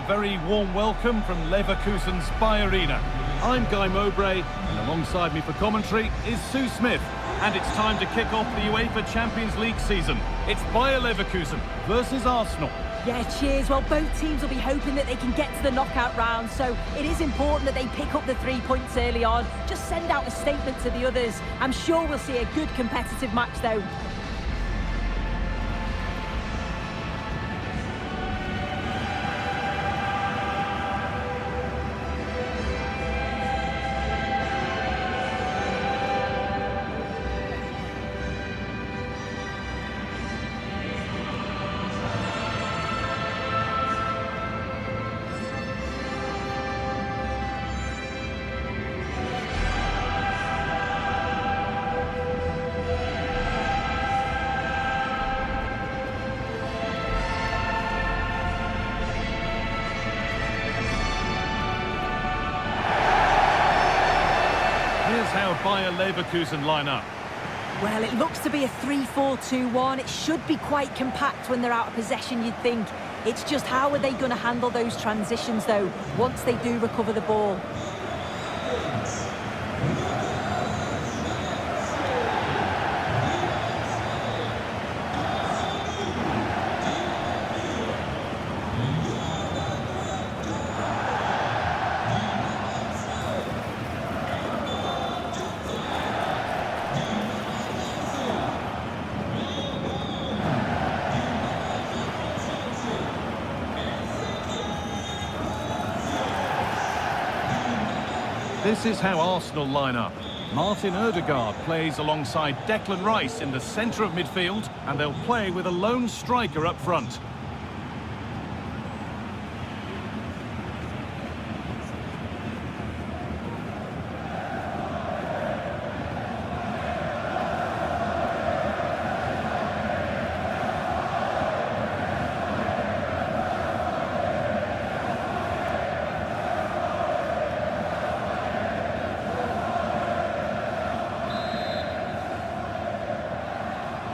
very warm welcome from Leverkusen's Arena. I'm Guy Mowbray, and alongside me for commentary is Sue Smith. And it's time to kick off the UEFA Champions League season. It's Bayer Leverkusen versus Arsenal. Yeah, cheers. Well, both teams will be hoping that they can get to the knockout round, so it is important that they pick up the 3 points early on. Just send out a statement to the others. I'm sure we'll see a good competitive match, though. How Bayer Leverkusen line up. Well, it looks to be a 3-4-2-1. It should be quite compact when they're out of possession, you'd think. It's just how are they going to handle those transitions, though, once they do recover the ball? This is how Arsenal line up. Martin Odegaard plays alongside Declan Rice in the centre of midfield, and they'll play with a lone striker up front.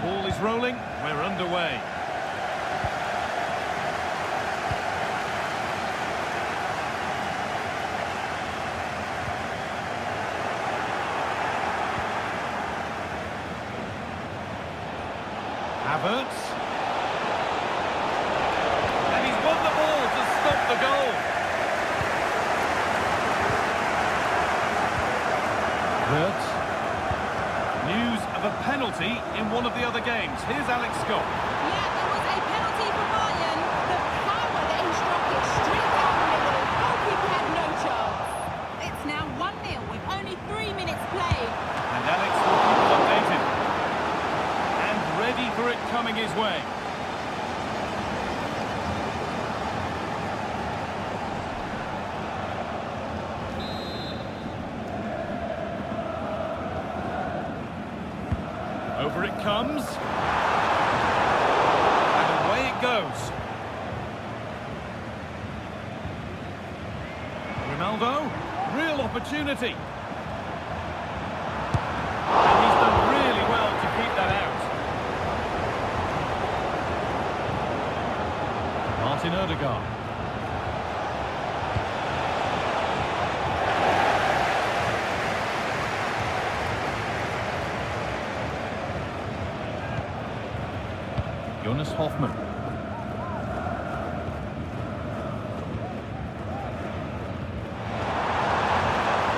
Ball is rolling, we're underway. Havertz. And he's won the ball to stop the goal. Havertz. News of a penalty in one of the other games. Here's Alex Scott. Yeah, there was a penalty for Bayern. The power that he struck it straight down the middle. Goalkeeper had no chance. It's now 1-0 with only 3 minutes played. And Alex will keep us updated. And ready for it coming his way. Over it comes. And away it goes. Ronaldo, real opportunity. And he's done really well to keep that out. Martin Odegaard. Jonas Hoffmann.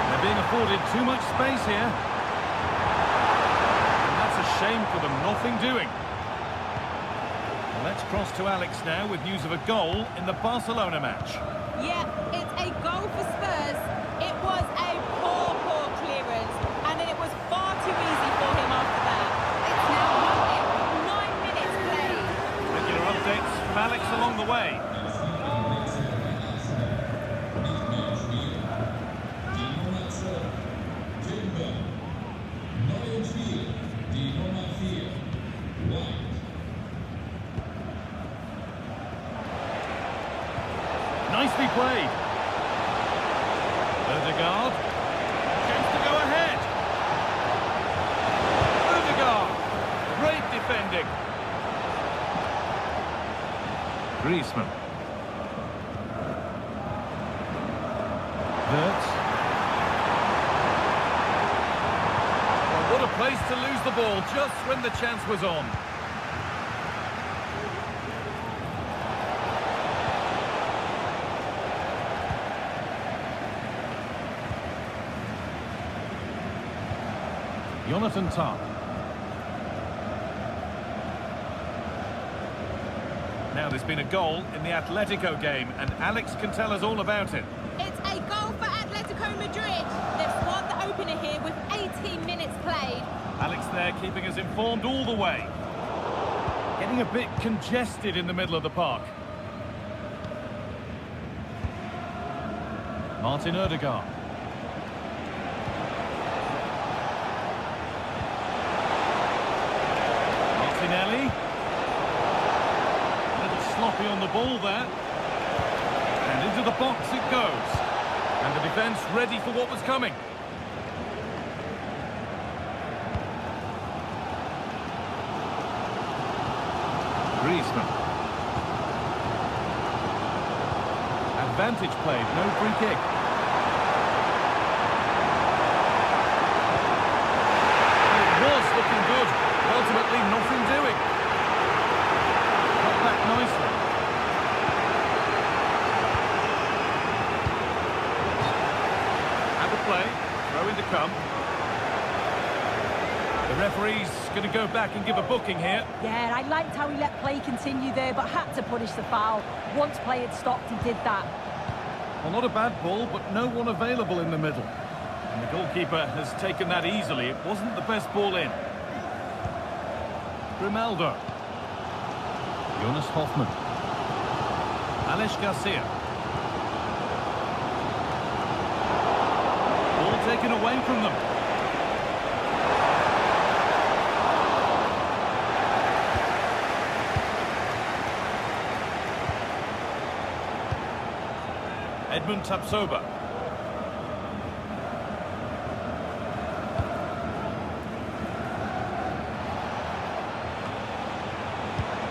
They're being afforded too much space here. And that's a shame for them, nothing doing. Let's cross to Alex now with news of a goal in the Barcelona match. Yeah, it's a goal for Spurs. It was a poor clearance. And then it was far too easy for him after that. It's now 1-0 with 9 minutes played. Regular updates from Alex along the way. Nicely played. Odegaard. Chance to go ahead. Odegaard. Great defending. Griezmann. Wirtz. Well, what a place to lose the ball just when the chance was on. Jonathan Tah. Now there's been a goal in the Atletico game, and Alex can tell us all about it. It's a goal for Atletico Madrid. They've scored the opener here with 18 minutes played. Alex there keeping us informed all the way. Getting a bit congested in the middle of the park. Martin Odegaard. Martinelli. A little sloppy on the ball there. And into the box it goes. And the defence ready for what was coming. Griezmann. Advantage played, no free kick. It was looking good. Ultimately, nothing doing. Got back nicely. Have a play. Throw in to come. The referee's going to go back and give a booking here. Yeah, I liked how he let play continue there, but had to punish the foul. Once play had stopped, he did that. Well, not a bad ball, but no one available in the middle. And the goalkeeper has taken that easily. It wasn't the best ball in. Grimaldo. Jonas Hoffmann. Alex Garcia. Ball taken away from them. Edmund Tapsoba.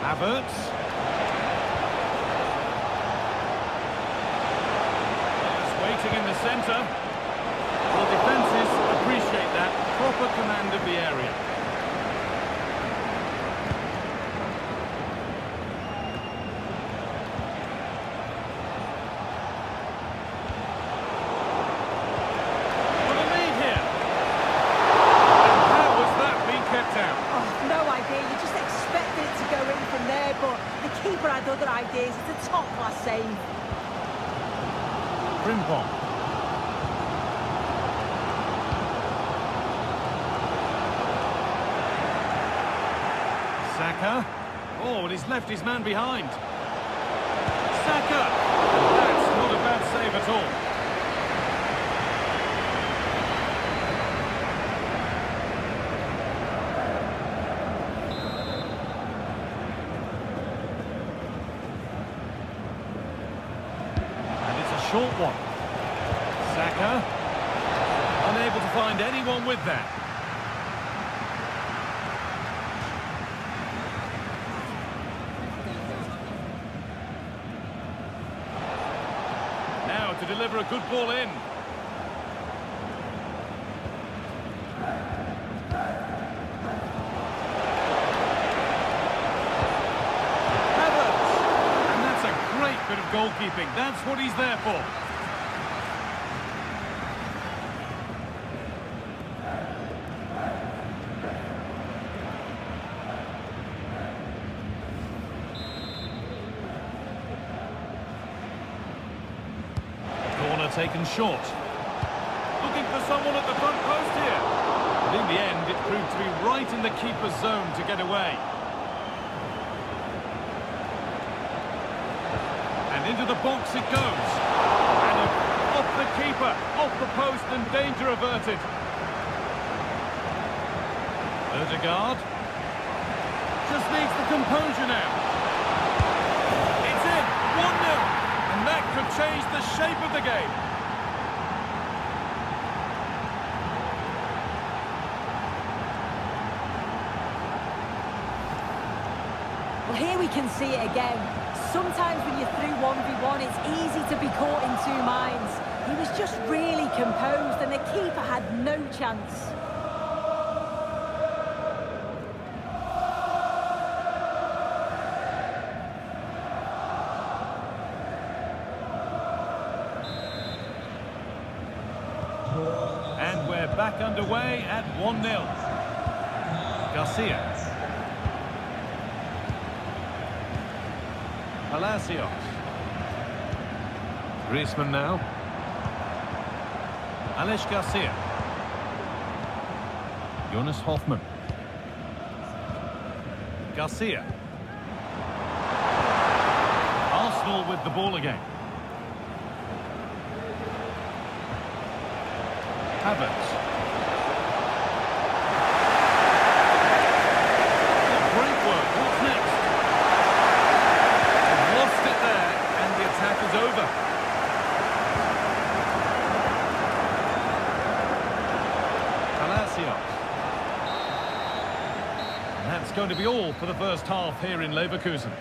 Havertz. Just waiting in the centre. Well, defences appreciate that. Proper command of the area. Other ideas, it's a top-class save. Frimpong. Saka. Oh, and he's left his man behind. Saka! That's not a bad save at all. Short one. Saka. Unable to find anyone with that. Now to deliver a good ball in. Bit of goalkeeping, that's what he's there for. Corner taken short. Looking for someone at the front post here. But in the end, it proved to be right in the keeper's zone to get away. Into the box it goes. And off the keeper, off the post, and danger averted. Odegaard. Just needs the composure now. It's in, 1-0. And that could change the shape of the game. Well, here we can see it again. Sometimes when you're through 1v1, it's easy to be caught in two minds. He was just really composed and the keeper had no chance. And we're back underway at 1-0. Garcia. Palacios. Griezmann now. Alex Garcia. Jonas Hoffmann. Garcia. Arsenal with the ball again. Havertz. Great work. What's next? They've lost it there, and the attack is over. Palacios. And that's going to be all for the first half here in Leverkusen.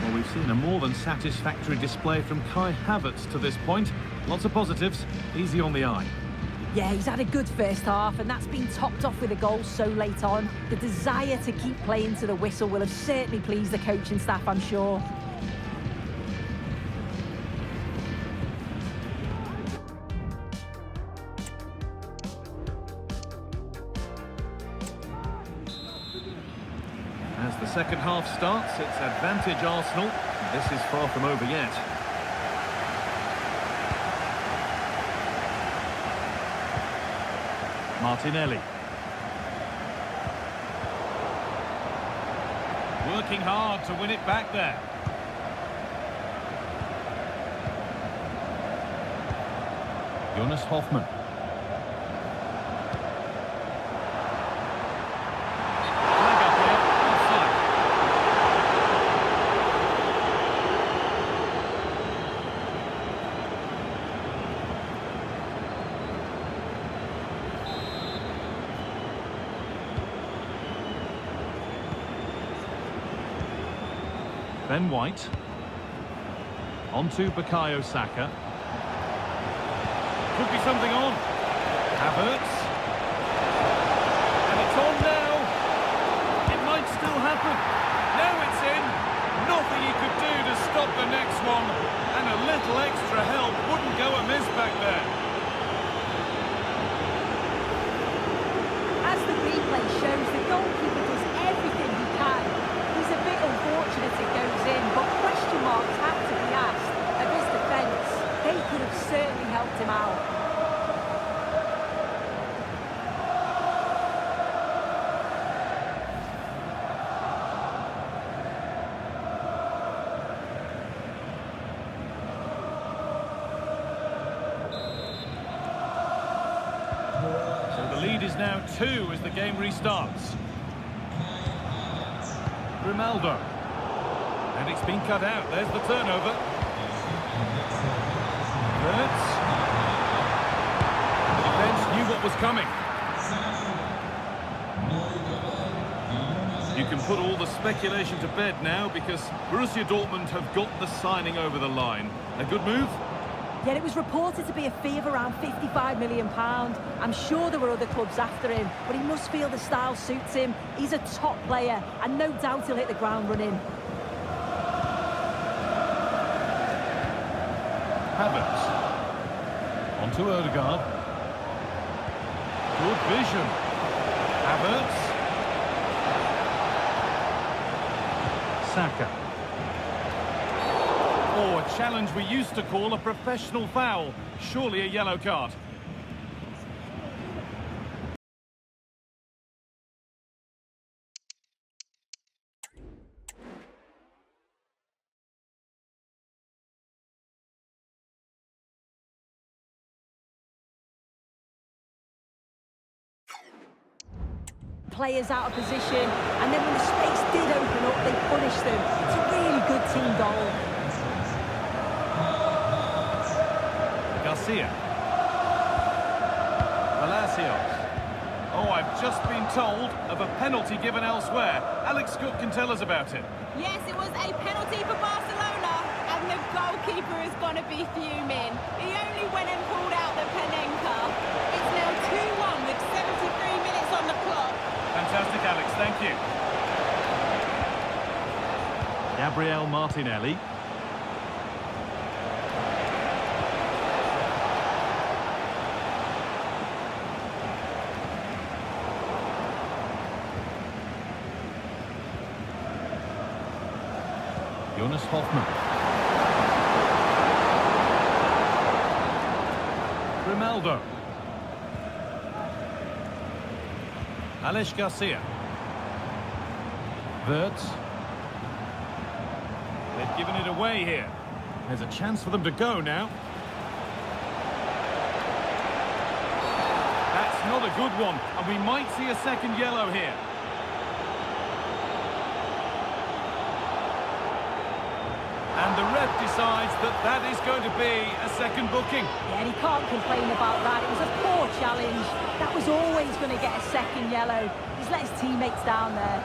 Well, we've seen a more than satisfactory display from Kai Havertz to this point. Lots of positives, easy on the eye. Yeah, he's had a good first half, and that's been topped off with a goal so late on. The desire to keep playing to the whistle will have certainly pleased the coaching staff, I'm sure. As the second half starts, it's advantage Arsenal. This is far from over yet. Martinelli. Working hard to win it back there. Jonas Hoffmann. Ben White. On to Bukayo Saka. Could be something on. Havertz. And it's on now. It might still happen. Now it's in. Nothing he could do to stop the next one. And a little extra help wouldn't go amiss back there. As the replay shows, the goalkeeper does everything he can. He's a bit unfortunate it goes in, but question marks have to be asked of his defence. They could have certainly helped him out. So the lead is now 2 as the game restarts. Grimaldo. And it's been cut out. There's the turnover. Hurts. The defence knew what was coming. You can put all the speculation to bed now because Borussia Dortmund have got the signing over the line. A good move? Yet it was reported to be a fee of around £55 million. I'm sure there were other clubs after him, but he must feel the style suits him. He's a top player, and no doubt he'll hit the ground running. Havertz. On to Odegaard. Good vision. Havertz. Saka. Oh, a challenge we used to call a professional foul. Surely a yellow card. Players out of position, and then when the space did open up, they punished them. It's a really good team goal. Garcia. Palacios. Oh, I've just been told of a penalty given elsewhere. Alex Scott can tell us about it. Yes, it was a penalty for Barcelona, and is going to be fuming. He only went and pulled out the Panenka. It's now 2-1 with 73 minutes on the clock. Fantastic, Alex, thank you. Gabriel Martinelli. Jonas Hoffmann. Grimaldo. Alex Garcia. Wirtz. They've given it away here. There's a chance for them to go now. That's not a good one, and we might see a second yellow here. And the ref decides that that is going to be a second booking. Yeah, and he can't complain about that. It was a poor challenge. That was always going to get a second yellow. He's let his teammates down there.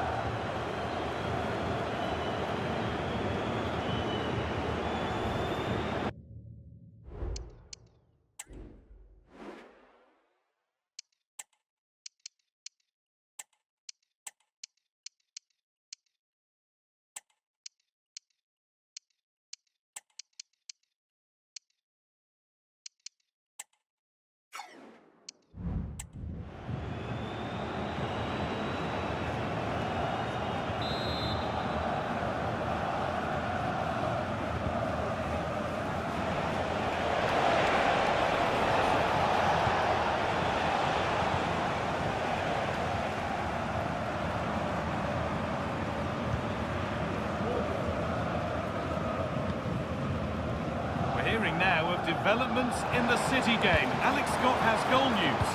Hearing now of developments in the City game. Alex Scott has goal news.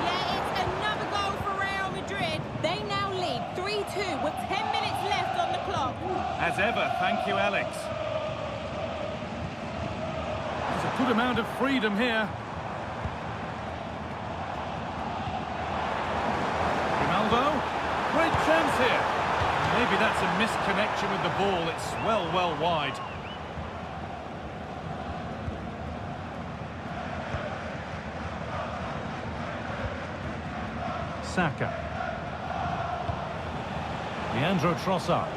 Yeah, it's another goal for Real Madrid. They now lead 3-2 with 10 minutes left on the clock. As ever, thank you, Alex. There's a good amount of freedom here. Ronaldo, great chance here. Maybe that's a misconnection with the ball. It's well wide. Saka. Leandro Trossard.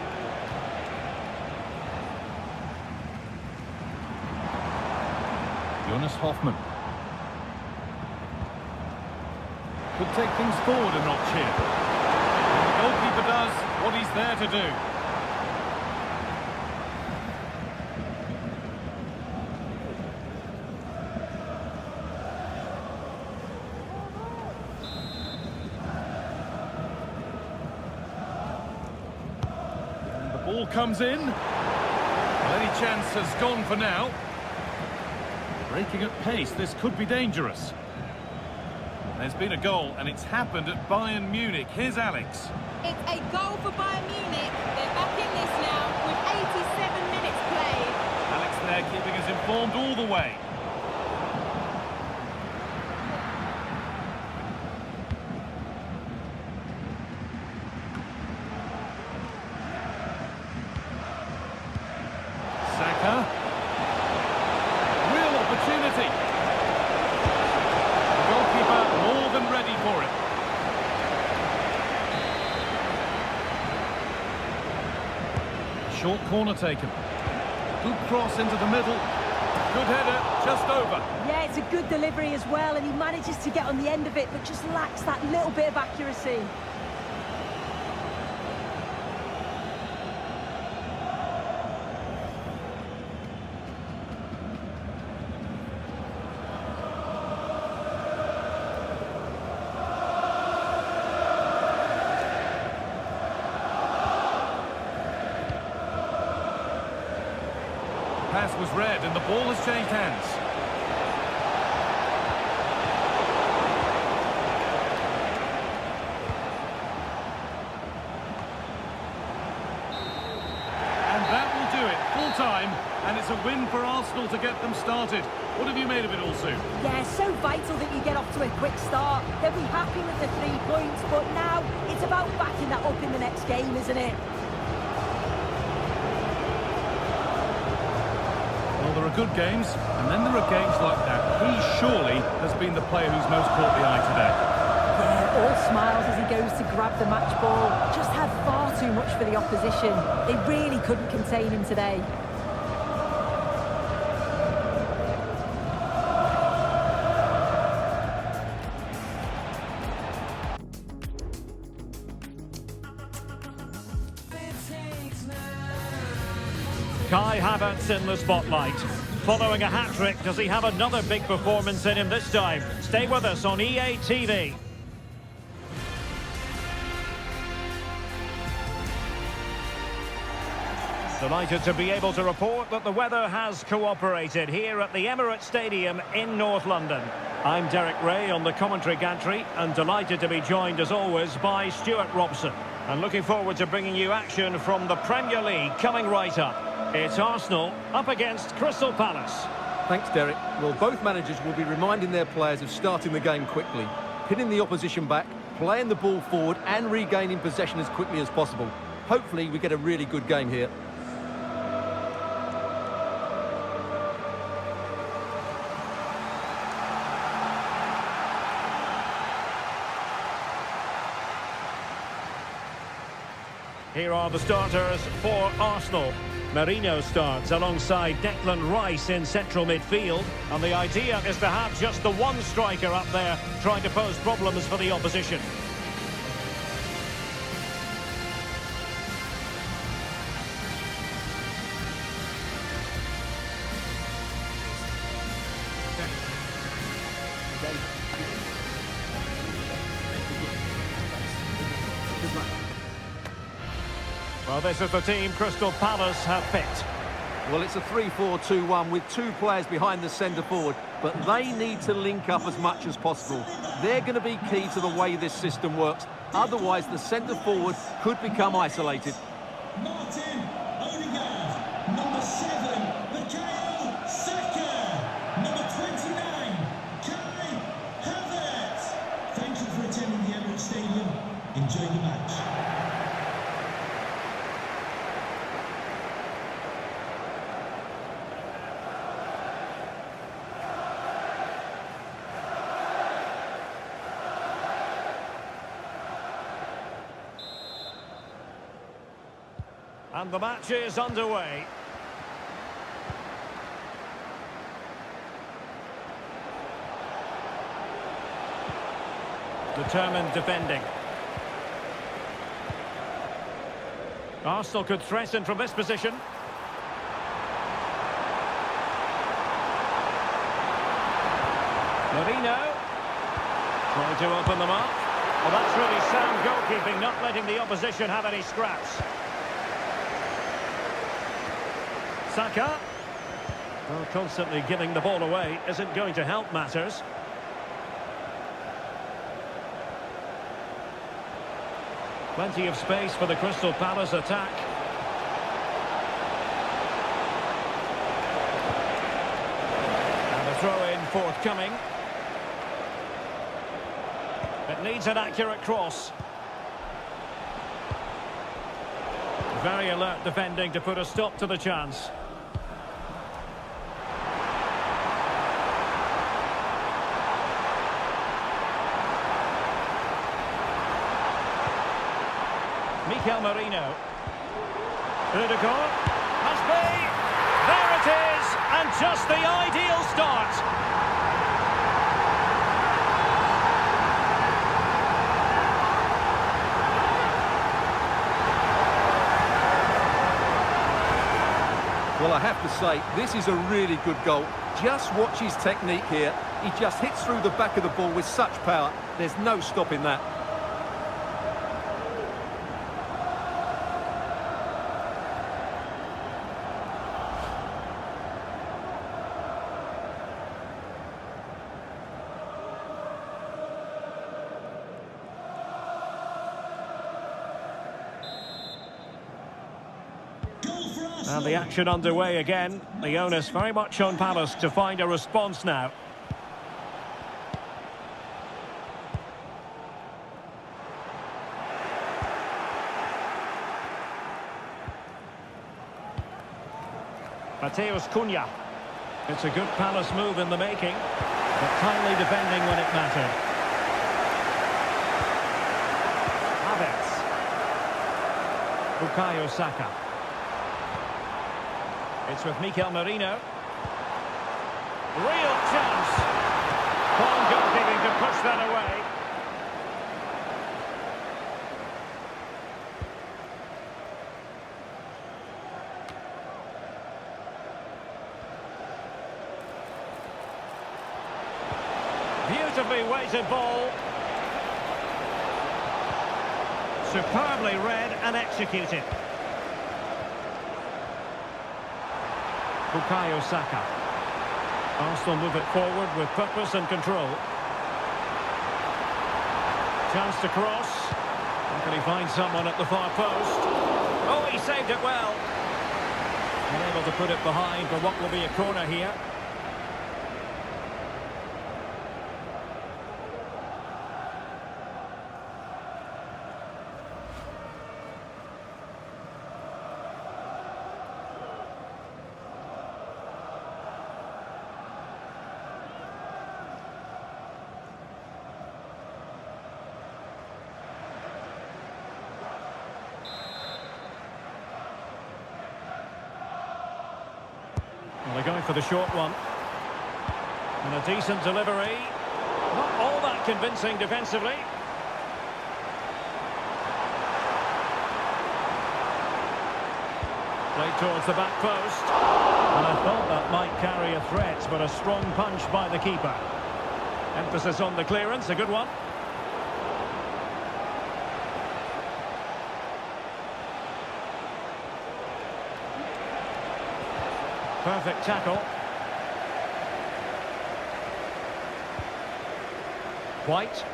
Jonas Hoffmann. Could take things forward a notch here. And the goalkeeper does what he's there to do. Ball comes in. Well, any chance has gone for now. Breaking at pace, this could be dangerous. There's been a goal, and it's happened at Bayern Munich. Here's Alex. It's a goal for Bayern Munich. They're back in this now with 87 minutes played. Alex there keeping us informed all the way. Real opportunity. The goalkeeper more than ready for it. Short corner taken. Good cross into the middle. Good header, just over. Yeah, it's a good delivery as well, and he manages to get on the end of it, but just lacks that little bit of accuracy. Pass was read and the ball has changed hands. And that will do it. Full time, and it's a win for Arsenal to get them started. What have you made of it all, Sue? Yeah, so vital that you get off to a quick start. They'll be happy with the 3 points, but now it's about backing that up in the next game, isn't it? Well, there are are good games, and then there are games like that. He surely has been the player who's most caught the eye today. Yeah, all smiles as he goes to grab the match ball. Just had far too much for the opposition. They really couldn't contain him today. Kai Havertz in the spotlight. Following a hat-trick, does he have another big performance in him this time? Stay with us on EA TV. Delighted to be able to report that the weather has cooperated here at the Emirates Stadium in North London. I'm Derek Ray on the commentary gantry and delighted to be joined as always by Stuart Robson. And looking forward to bringing you action from the Premier League coming right up. It's Arsenal up against Crystal Palace. Thanks, Derek. Well, both managers will be reminding their players of starting the game quickly, hitting the opposition back, playing the ball forward and regaining possession as quickly as possible. Hopefully we get a really good game here. Here are the starters for Arsenal. Merino starts alongside Declan Rice in central midfield. And the idea is to have just the one striker up there trying to pose problems for the opposition. Well, this is the team Crystal Palace have picked. Well, it's a 3-4-2-1 with two players behind the centre forward, but they need to link up as much as possible. They're going to be key to the way this system works. Otherwise, the centre forward could become isolated. Martin Odegaard, number 7, Bukayo Saka, number 29, Kai Havertz. Thank you for attending the Emirates Stadium. Enjoy the match. And the match is underway. Determined defending. Arsenal could threaten from this position. Merino. Trying to open them up. Well, that's really sound goalkeeping, not letting the opposition have any scraps. Saka. Well, constantly giving the ball away isn't going to help matters. Plenty of space for the Crystal Palace attack. And the throw-in forthcoming. It needs an accurate cross. Very alert defending to put a stop to the chance. Merino. Odegaard must be. There it is, and just the ideal start. Well, I have to say, this is a really good goal. Just watch his technique here. He just hits through the back of the ball with such power. There's no stopping that. And the action underway again. The onus very much on Palace to find a response now. Mateus Cunha. It's a good Palace move in the making, but timely defending when it mattered. Havertz. Bukayo Saka. It's with Mikel Merino. Real chance. Fine goalkeeping to push that away. Beautifully weighted ball. Superbly read and executed. Bukayo Saka. Arsenal move it forward with purpose and control. Chance to cross. How can he find someone at the far post? Oh, he saved it well. Unable to put it behind for what will be a corner here. Well, they're going for the short one. And a decent delivery. Not all that convincing defensively. Played towards the back post. And I thought that might carry a threat, but a strong punch by the keeper. Emphasis on the clearance, a good one. Perfect tackle. White.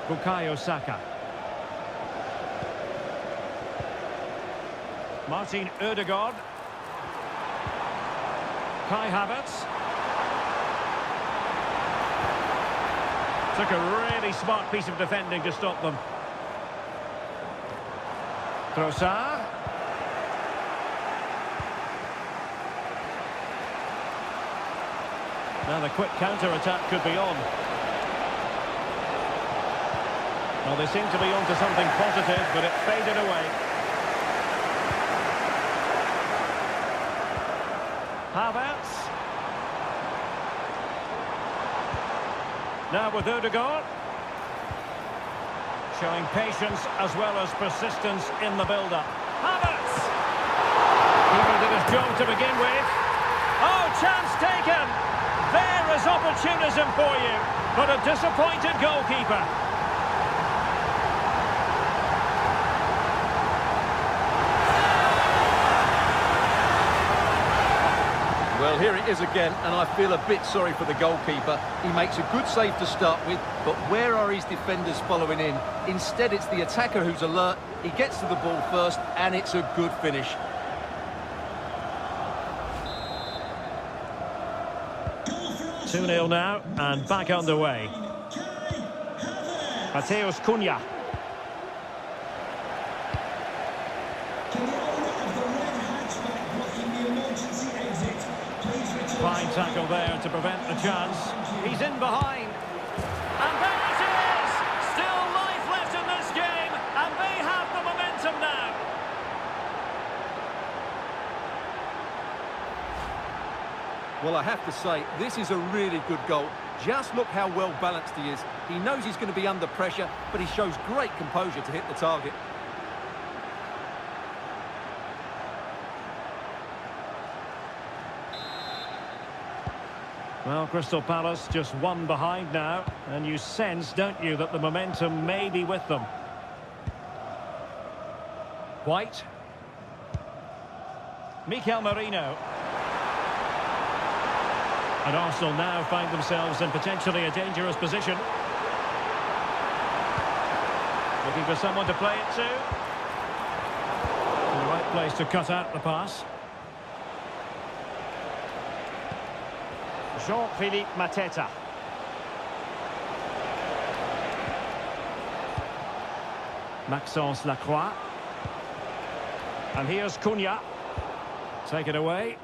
Bukayo Saka. Martin Ødegaard. Kai Havertz. Took a really smart piece of defending to stop them. Trossard. Now the quick counter-attack could be on. Well, they seem to be on to something positive, but it faded away. Havertz. Now with Ødegaard. Showing patience as well as persistence in the build-up. Havertz! Keeper did his job to begin with. Oh, chance taken! There is opportunism for you, but a disappointed goalkeeper. Well, here it is again, and I feel a bit sorry for the goalkeeper. He makes a good save to start with, but where are his defenders following in? Instead, it's the attacker who's alert. He gets to the ball first, and it's a good finish. Goal for 2-0 now, and back underway. Mateus Cunha. Can the owner of the red hatchback blocking the emergency exit please return? Fine tackle there to prevent the chance. He's in behind. And there it is! Still life left in this game, and they have the momentum now. Well, I have to say, this is a really good goal. Just look how well balanced he is. He knows he's going to be under pressure, but he shows great composure to hit the target. Well, Crystal Palace just one behind now, and you sense, don't you, that the momentum may be with them. White. Mikel Merino. And Arsenal now find themselves in potentially a dangerous position. Looking for someone to play it to. In the right place to cut out the pass. Jean-Philippe Mateta. Maxence Lacroix. And here's Cunha. Take it away.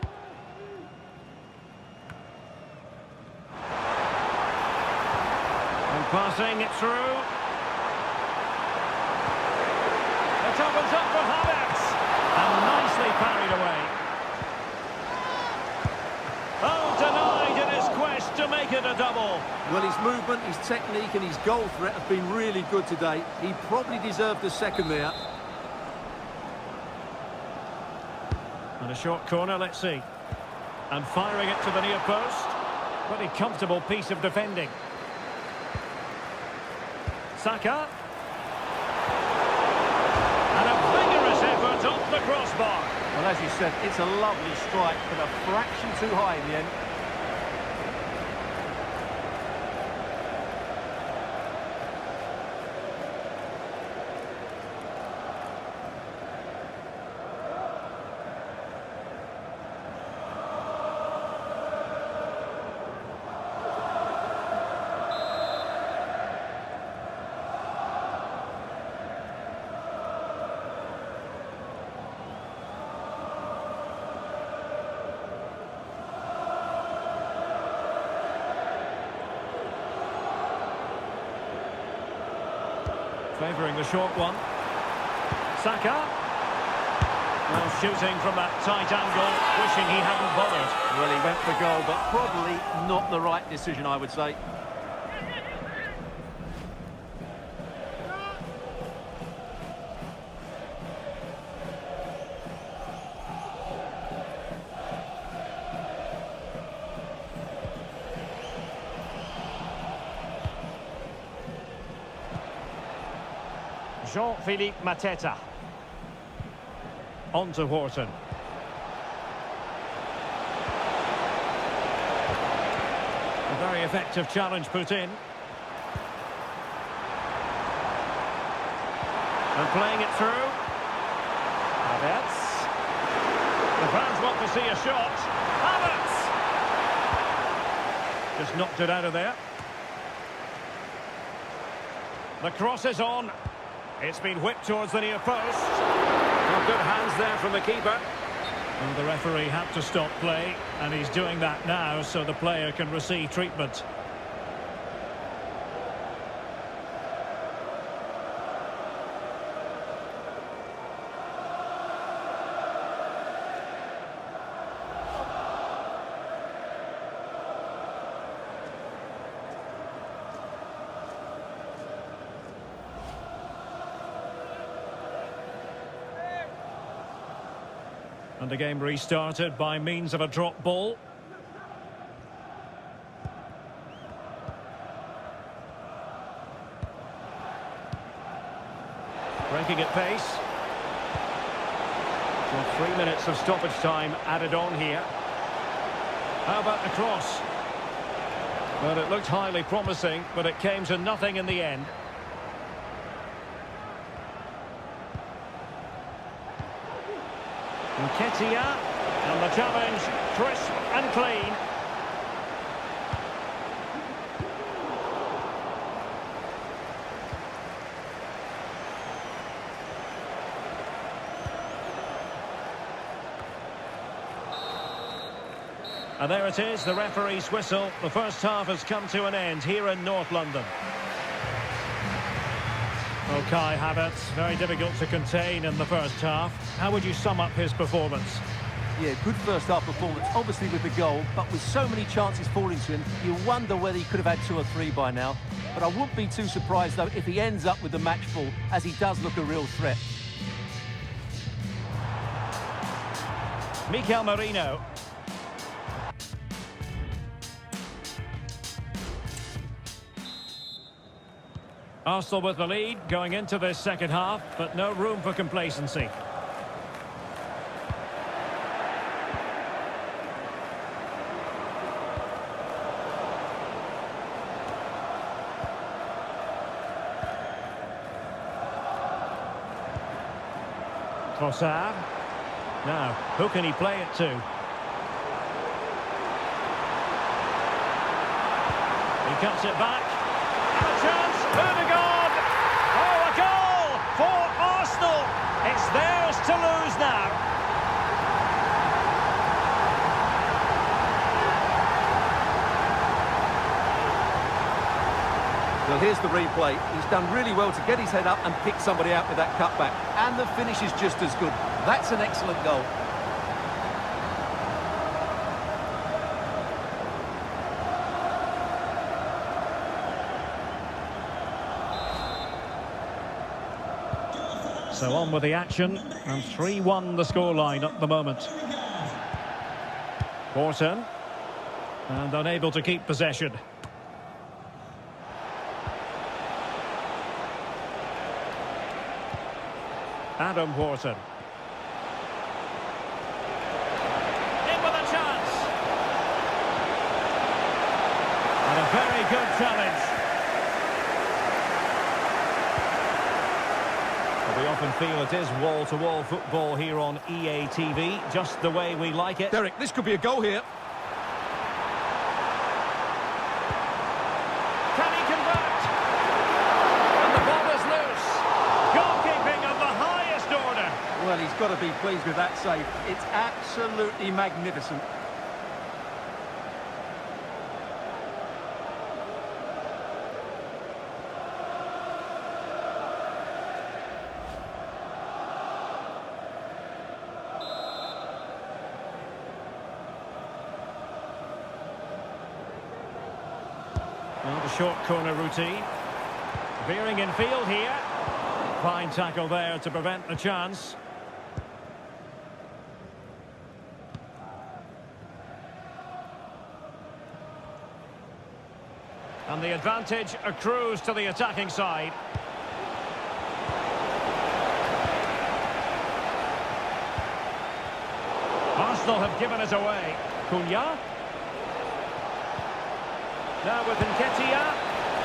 Passing it through. It opens up for Havertz. And nicely parried away. Oh, denied in his quest to make it a double. Well, his movement, his technique and his goal threat have been really good today. He probably deserved a second there. And a short corner, let's see. And firing it to the near post. Pretty comfortable piece of defending. Saka. And a vigorous effort off the crossbar. Well, as you said, it's a lovely strike, but a fraction too high in the end. Favouring the short one. Saka. Well, shooting from that tight angle, wishing he hadn't bothered. Well, he went for goal, but probably not the right decision, I would say. Jean-Philippe Mateta. On to Horton. A very effective challenge put in. And playing it through. Havertz. The fans want to see a shot. Havertz! Just knocked it out of there. The cross is on. It's been whipped towards the near post. Well, good hands there from the keeper. Well, the referee had to stop play, and he's doing that now so the player can receive treatment. And the game restarted by means of a drop ball. Breaking at pace. Well, 3 minutes of stoppage time added on here. How about the cross? Well, it looked highly promising, but it came to nothing in the end. Nketiah, and the challenge crisp and clean. And there it is, the referee's whistle. The first half has come to an end here in North London. Well, Kai Havertz, very difficult to contain in the first half. How would you sum up his performance? Yeah, good first half performance, obviously with the goal, but with so many chances falling to him, you wonder whether he could have had 2 or 3 by now. But I wouldn't be too surprised, though, if he ends up with the match ball, as he does look a real threat. Mikel Merino. Arsenal with the lead going into this second half, but no room for complacency. Trossard. Now, who can he play it to? He cuts it back. And a chance. Odegaard. Oh, a goal for Arsenal. It's theirs to lose now. Well, here's the replay. He's done really well to get his head up and pick somebody out with that cutback. And the finish is just as good. That's an excellent goal. So on with the action, and 3-1 the scoreline at the moment. Horton, and unable to keep possession. Adam Horton. In with a chance. And a very good challenge. We often feel it is wall-to-wall football here on EA TV, just the way we like it. Derek, this could be a goal here. Can he convert? And the ball is loose. Goalkeeping of the highest order. Well, he's got to be pleased with that save. It's absolutely magnificent. Well, the short corner routine. Veering in field here. Fine tackle there to prevent the chance. And the advantage accrues to the attacking side. Arsenal have given it away. Cunha. Now with Nketiah.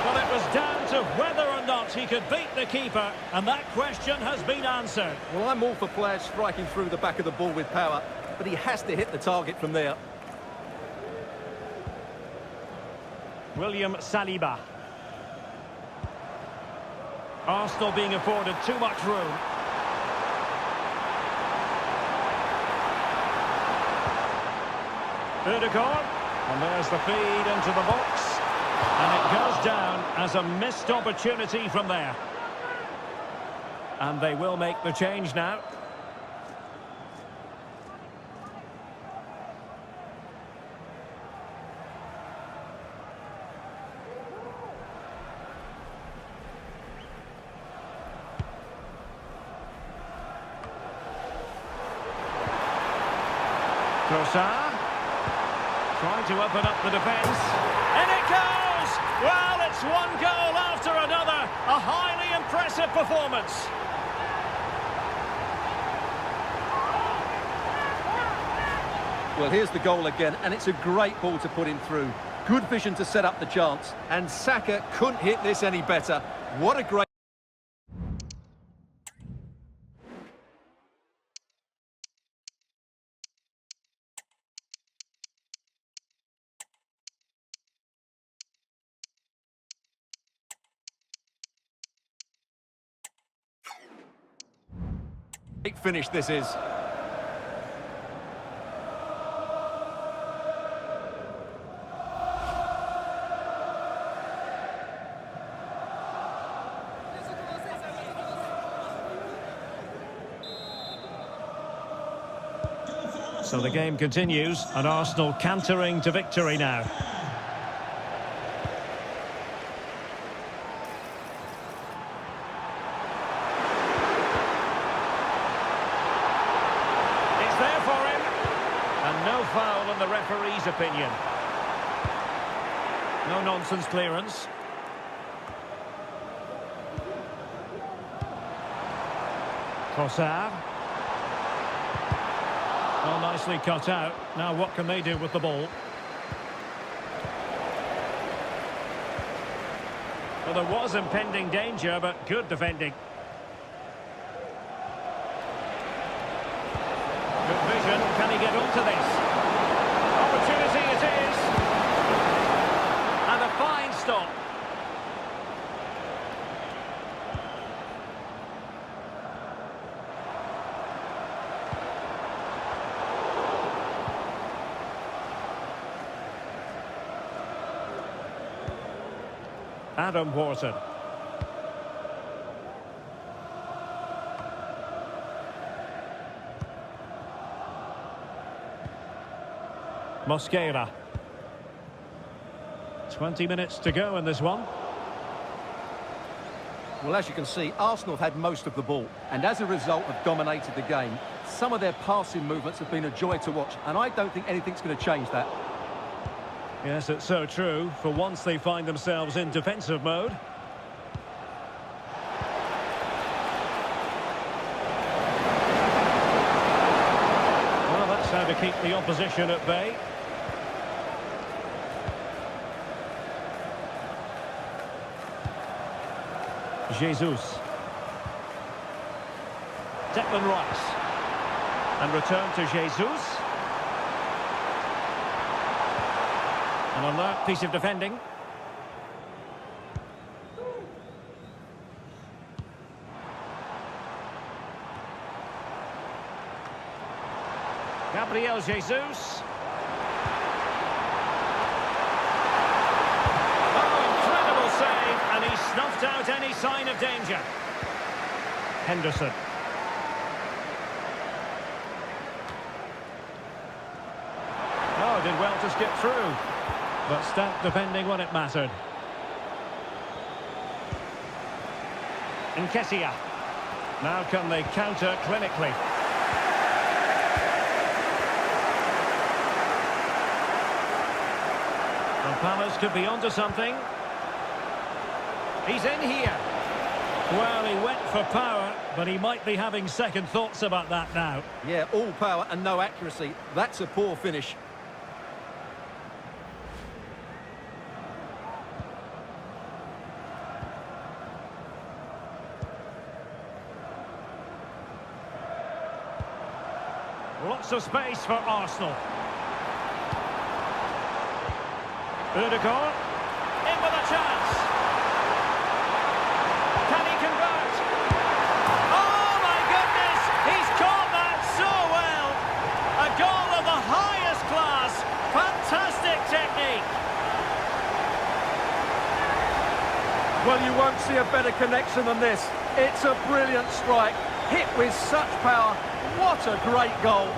Well, it was down to whether or not he could beat the keeper, and that question has been answered. Well, I'm all for players striking through the back of the ball with power, but he has to hit the target from there. William Saliba. Arsenal being afforded too much room. Ødegaard. And there's the feed into the box. And it goes down as a missed opportunity from there. And they will make the change now. Trossard. Trying to open up the defence. And it goes! Well, it's one goal after another. A highly impressive performance. Well, here's the goal again, and it's a great ball to put him through. Good vision to set up the chance, and Saka couldn't hit this any better. What a great... Great finish this is. So the game continues, and Arsenal cantering to victory now. It's there for him, and no foul in the referee's opinion. No nonsense clearance. Trossard. Well, nicely cut out. Now what can they do with the ball? Well, there was impending danger, but good defending. Good vision. Can he get onto this? Opportunity it is. And a fine stop. Adam Wharton. Mosquera. 20 minutes to go in this one. Well, as you can see, Arsenal have had most of the ball, and as a result have dominated the game. Some of their passing movements have been a joy to watch, and I don't think anything's going to change that. Yes, it's so true. For once they find themselves in defensive mode. Well, that's how to keep the opposition at bay. Jesus. Declan Rice. And return to Jesus. An alert piece of defending. Gabriel Jesus. And he snuffed out any sign of danger. Henderson. Oh, did well to skip through. But stout defending when it mattered. Nketiah. Now can they counter clinically? And Palace could be onto something. He's in here. Well, he went for power, but he might be having second thoughts about that now. Yeah, all power and no accuracy. That's a poor finish. Lots of space for Arsenal. Ødegaard. In with a chance. Can he convert? Oh my goodness! He's caught that so well! A goal of the highest class. Fantastic technique. Well, you won't see a better connection than this. It's a brilliant strike. Hit with such power. What a great goal.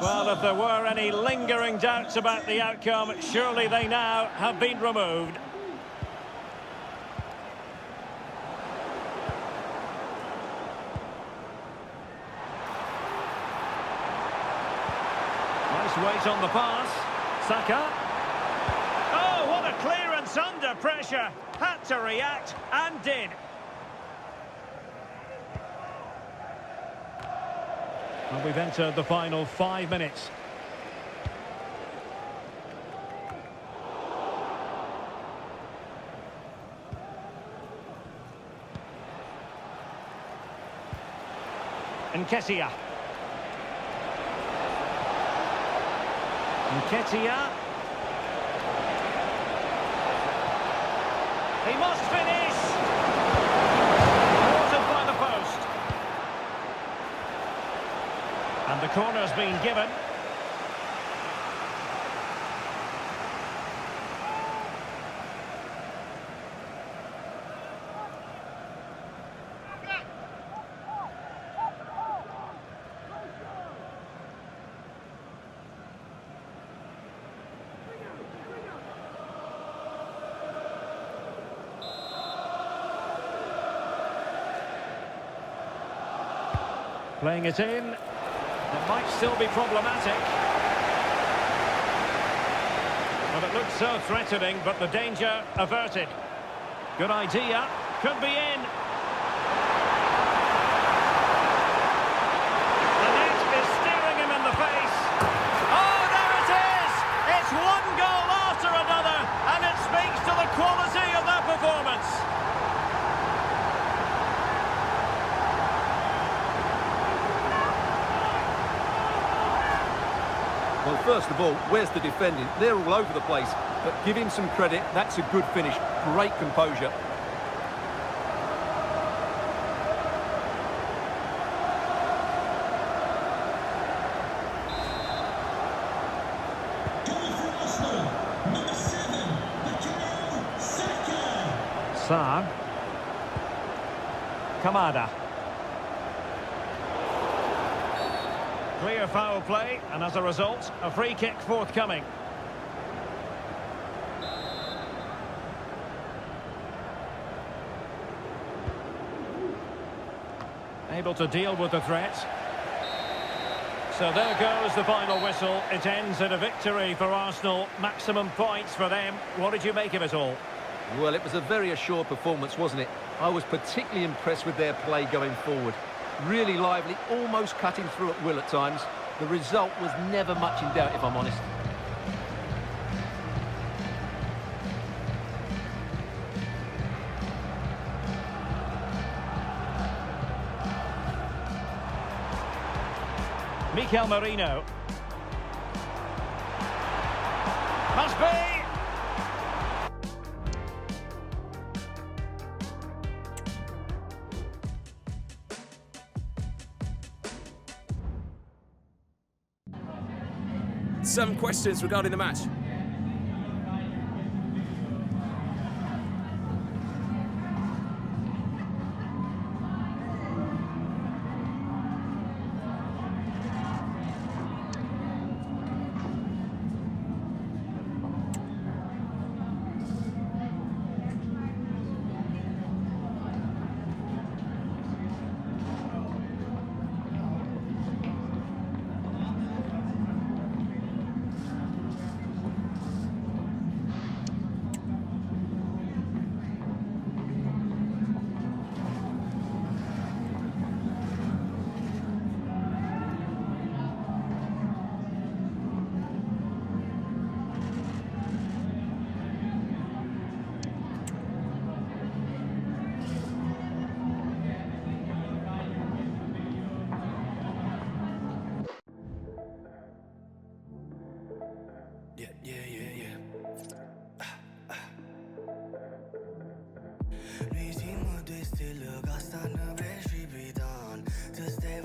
Well, if there were any lingering doubts about the outcome, surely they now have been removed. Nice weight on the pass. Saka. Oh, what a clearance under pressure. Had to react and did. And we've entered the final 5 minutes. Nketiah. Nketiah. He must finish. Thwarted by the post. And the corner's been given. Playing it in. It might still be problematic. Well, it looks so threatening, but the danger averted. Good idea. Could be in. The net is staring him in the face. Oh, there it is! It's one goal after another, and it speaks to the quality of their performance. Well, Well, first of all, where's the defending? They're all over the place. But give him some credit. That's a good finish. Great composure. Going for Arsenal, number 7, Bukayo Saka. Sarr. Kamada. Clear foul play, and as a result, a free kick forthcoming. Able to deal with the threat. So there goes the final whistle. It ends in a victory for Arsenal. Maximum points for them. What did you make of it all? Well, it was a very assured performance, wasn't it? I was particularly impressed with their play going forward. Really lively, almost cutting through at will at times. The result was never much in doubt, if I'm honest. Mikel Merino. Must be! Some questions regarding the match. Lui si mă destilă, că asta nu vrei și bidan. Să stai